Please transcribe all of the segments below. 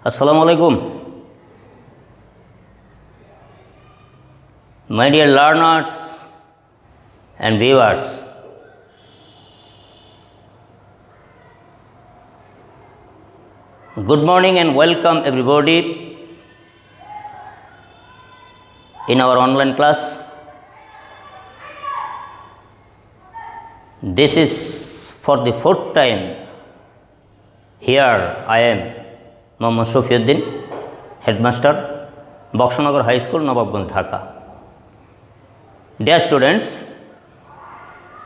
Assalamu alaikum. My dear learners and viewers, good morning and welcome everybody in our online class. This is for the fourth time. Here I am, Mohammad Shafiuddin, Headmaster, Bakshanagar High School, Nawabganj, Dhaka. Dear students,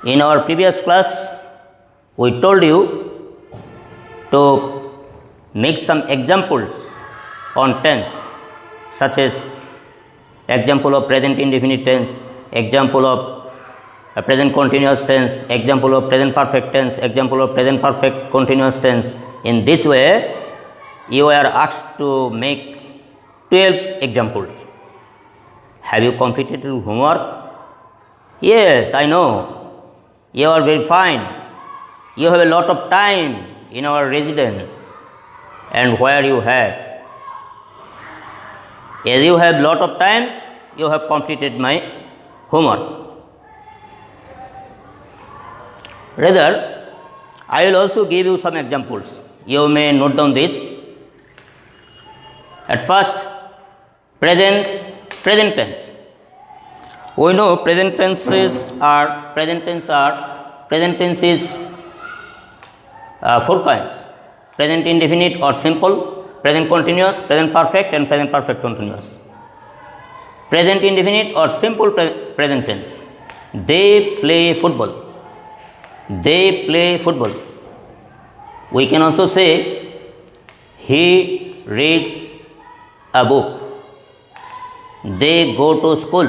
in our previous class, we told you to make some examples on tense, such as example of present indefinite tense, example of present continuous tense, example of present perfect tense, example of present perfect continuous tense. In this way, you are asked to make 12 examples. Have you completed your homework? Yes, I know. You are very fine. You have a lot of time in our residence, and where you have. As you have lot of time, you have completed my homework. Rather, I will also give you some examples. You may note down this. At first, present tense. We know present tense is four kinds: present indefinite or simple, present continuous, present perfect, and present perfect continuous. Present indefinite or simple present tense. They play football. They play football. We can also say he reads a book. They go to school.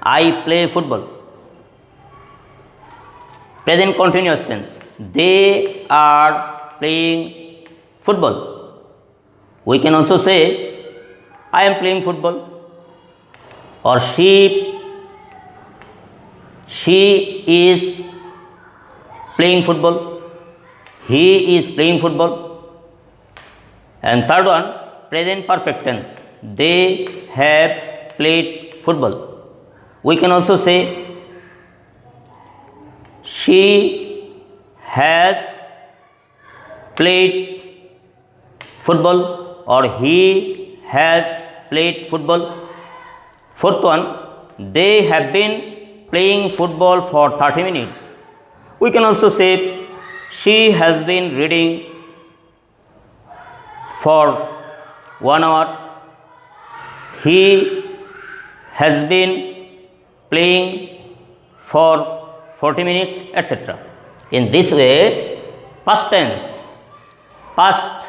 I play football. Present continuous tense. They are playing football. We can also say I am playing football, or she is playing football, he is playing football. And third one, present perfect tense. They have played football. We can also say she has played football, or he has played football. Fourth one, they have been playing football for 30 minutes. We can also say she has been reading for 1 hour. He has been playing for 40 minutes, etc. In this way, past tense, past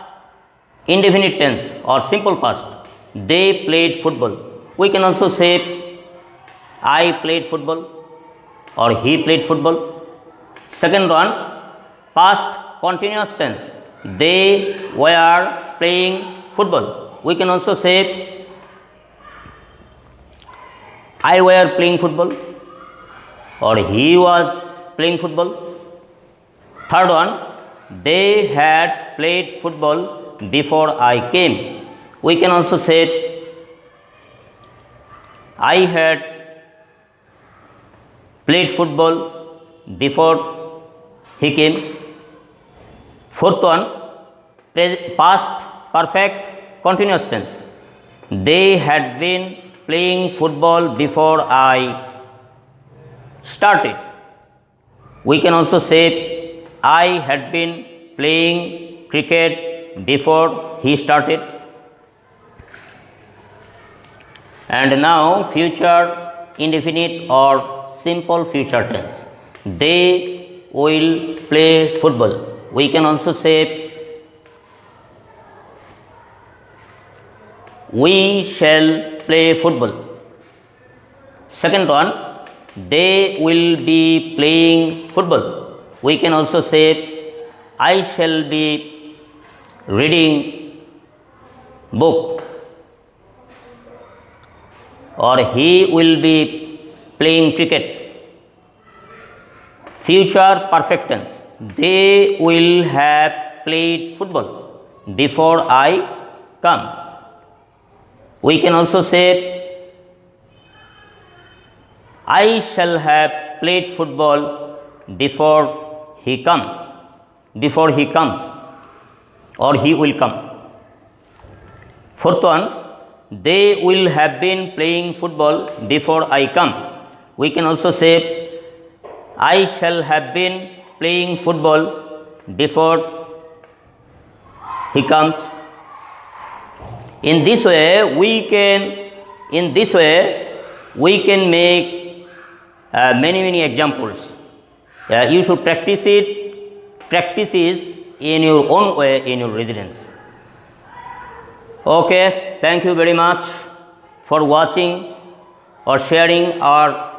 indefinite tense or simple past, they played football. We can also say I played football, or he played football. Second one, past continuous tense. They were playing football. We can also say I were playing football, or he was playing football. Third one, they had played football before I came. We can also say I had played football before he came. Fourth one, past perfect continuous tense. They had been playing football before I started. We can also say I had been playing cricket before he started. And now future indefinite or simple future tense. They will play football. We can also say we shall play football. Second one, they will be playing football. We can also say I shall be reading book, or he will be playing cricket. Future perfect tense. They will have played football. before I come. We can also say I shall have played football before he comes, or he will come. Fourth one, they will have been playing football before I come. We can also say I shall have been playing football before he comes. In this way we can make many examples. You should practice it in your own way in your residence. Okay, thank you very much for watching or sharing our